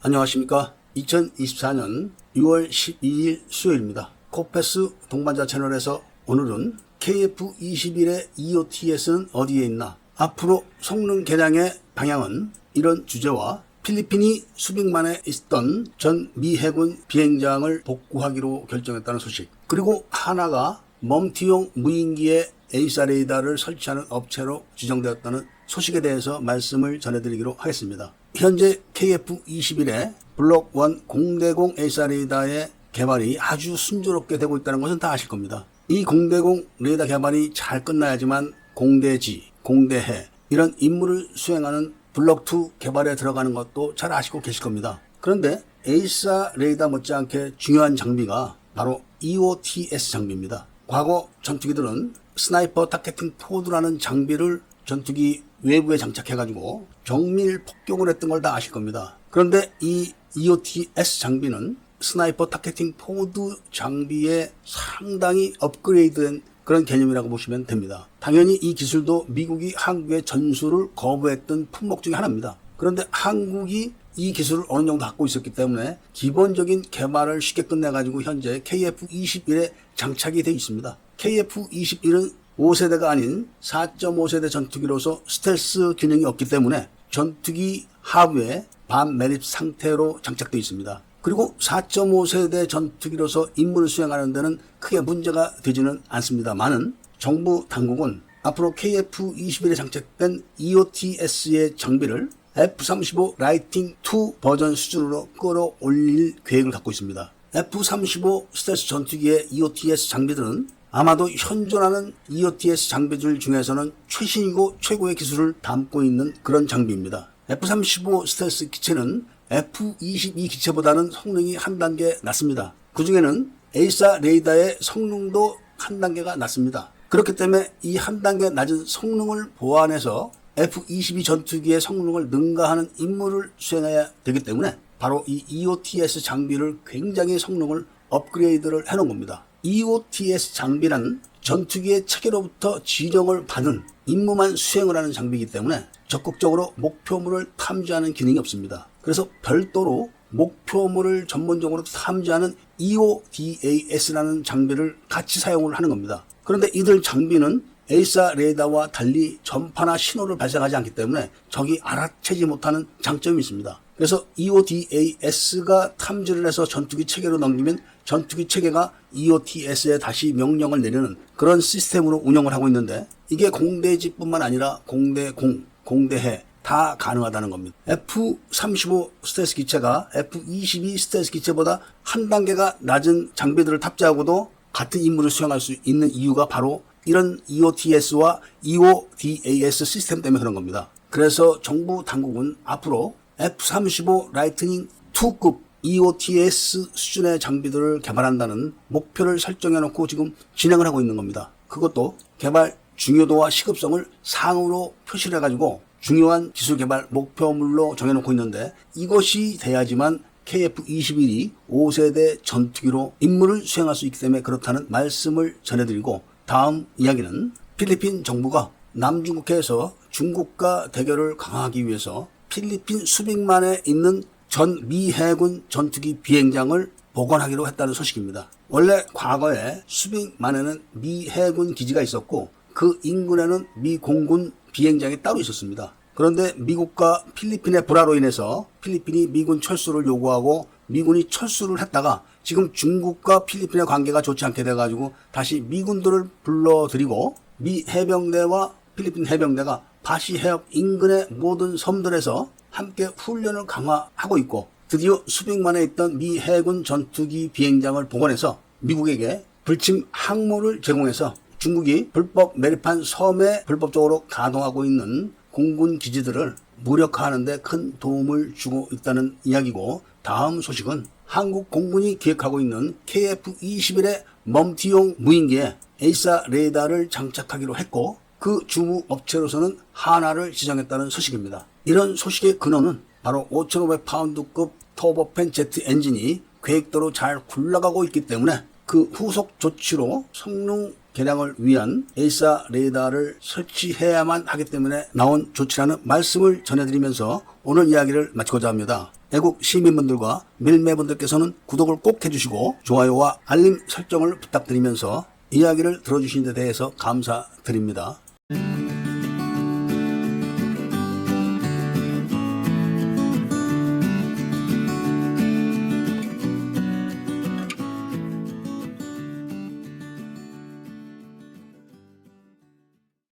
안녕하십니까. 2024년 6월 12일 수요일입니다. 코페스 동반자 채널에서 오늘은 KF21의 EOTS는 어디에 있나? 앞으로 성능 개량의 방향은? 이런 주제와 필리핀이 수백 만에 있던 전 미 해군 비행장을 복구하기로 결정했다는 소식, 그리고 하나가 멈티용 무인기에 에이사 레이더를 설치하는 업체로 지정되었다는 소식에 대해서 말씀을 전해드리기로 하겠습니다. 현재 KF21의 블록 1 공대공 에이사 레이더의 개발이 아주 순조롭게 되고 있다는 것은 다 아실 겁니다. 이 공대공 레이더 개발이 잘 끝나야지만 공대지, 공대해 이런 임무를 수행하는 블록 2 개발에 들어가는 것도 잘 아시고 계실 겁니다. 그런데 에이사 레이더 못지않게 중요한 장비가 바로 EOTS 장비입니다. 과거 전투기들은 스나이퍼 타겟팅 포드라는 장비를 전투기 외부에 장착해가지고 정밀 폭격을 했던 걸 다 아실 겁니다. 그런데 이 EOTS 장비는 스나이퍼 타겟팅 포드 장비에 상당히 업그레이드된 그런 개념이라고 보시면 됩니다. 당연히 이 기술도 미국이 한국의 전수를 거부했던 품목 중에 하나입니다. 그런데 한국이 이 기술을 어느 정도 갖고 있었기 때문에 기본적인 개발을 쉽게 끝내가지고 현재 KF21에 장착이 되어 있습니다. KF21은 5세대가 아닌 4.5세대 전투기로서 스텔스 기능이 없기 때문에 전투기 하부에 반매립 상태로 장착되어 있습니다. 그리고 4.5세대 전투기로서 임무를 수행하는 데는 크게 문제가 되지는 않습니다만은 정부 당국은 앞으로 KF21에 장착된 EOTS의 장비를 F-35 라이팅 2 버전 수준으로 끌어올릴 계획을 갖고 있습니다. F-35 스텔스 전투기의 EOTS 장비들은 아마도 현존하는 EOTS 장비들 중에서는 최신이고 최고의 기술을 담고 있는 그런 장비입니다. F-35 스텔스 기체는 F-22 기체보다는 성능이 한 단계 낮습니다. 그 중에는 에이사 레이더의 성능도 한 단계가 낮습니다. 그렇기 때문에 이 한 단계 낮은 성능을 보완해서 F-22 전투기의 성능을 능가하는 임무를 수행해야 되기 때문에 바로 이 EOTS 장비를 굉장히 성능을 업그레이드를 해놓은 겁니다. EOTS 장비란 전투기의 체계로부터 지령을 받은 임무만 수행을 하는 장비이기 때문에 적극적으로 목표물을 탐지하는 기능이 없습니다. 그래서 별도로 목표물을 전문적으로 탐지하는 EODAS라는 장비를 같이 사용을 하는 겁니다. 그런데 이들 장비는 에이사 레이더와 달리 전파나 신호를 발생하지 않기 때문에 적이 알아채지 못하는 장점이 있습니다. 그래서 EODAS가 탐지를 해서 전투기 체계로 넘기면 전투기 체계가 EOTS에 다시 명령을 내리는 그런 시스템으로 운영을 하고 있는데, 이게 공대지뿐만 아니라 공대공, 공대해 다 가능하다는 겁니다. F-35 스텔스 기체가 F-22 스텔스 기체보다 한 단계가 낮은 장비들을 탑재하고도 같은 임무를 수행할 수 있는 이유가 바로 이런 EOTS와 EODAS 시스템 때문에 그런 겁니다. 그래서 정부 당국은 앞으로 F-35 라이트닝 2급 EOTS 수준의 장비들을 개발한다는 목표를 설정해놓고 지금 진행을 하고 있는 겁니다. 그것도 개발 중요도와 시급성을 상으로 표시를 해가지고 중요한 기술 개발 목표물로 정해놓고 있는데, 이것이 돼야지만 KF21이 5세대 전투기로 임무를 수행할 수 있기 때문에 그렇다는 말씀을 전해드리고, 다음 이야기는 필리핀 정부가 남중국해에서 중국과 대결을 강화하기 위해서 필리핀 수빅만에 있는 전 미 해군 전투기 비행장을 복원하기로 했다는 소식입니다. 원래 과거에 수빅만에는 미 해군 기지가 있었고 그 인근에는 미 공군 비행장이 따로 있었습니다. 그런데 미국과 필리핀의 불화로 인해서 필리핀이 미군 철수를 요구하고 미군이 철수를 했다가 지금 중국과 필리핀의 관계가 좋지 않게 돼가지고 다시 미군들을 불러들이고 미 해병대와 필리핀 해병대가 바시 해협 인근의 모든 섬들에서 함께 훈련을 강화하고 있고, 드디어 수백만에 있던 미 해군 전투기 비행장을 복원해서 미국에게 불침 항모를 제공해서 중국이 불법 매립한 섬에 불법적으로 가동하고 있는 공군 기지들을 무력화하는 데 큰 도움을 주고 있다는 이야기고, 다음 소식은 한국 공군이 기획하고 있는 KF-21의 멈티용 무인기에 에이사 레이더를 장착하기로 했고 그 주무 업체로서는 하나를 지정했다는 소식입니다. 이런 소식의 근원은 바로 5,500파운드급 터보팬 제트 엔진이 계획대로 잘 굴러가고 있기 때문에 그 후속 조치로 성능 개량을 위한 에이사 레이더를 설치해야만 하기 때문에 나온 조치라는 말씀을 전해드리면서 오늘 이야기를 마치고자 합니다. 애국 시민분들과 밀매분들께서는 구독을 꼭 해주시고 좋아요와 알림 설정을 부탁드리면서 이야기를 들어주신 데 대해서 감사드립니다.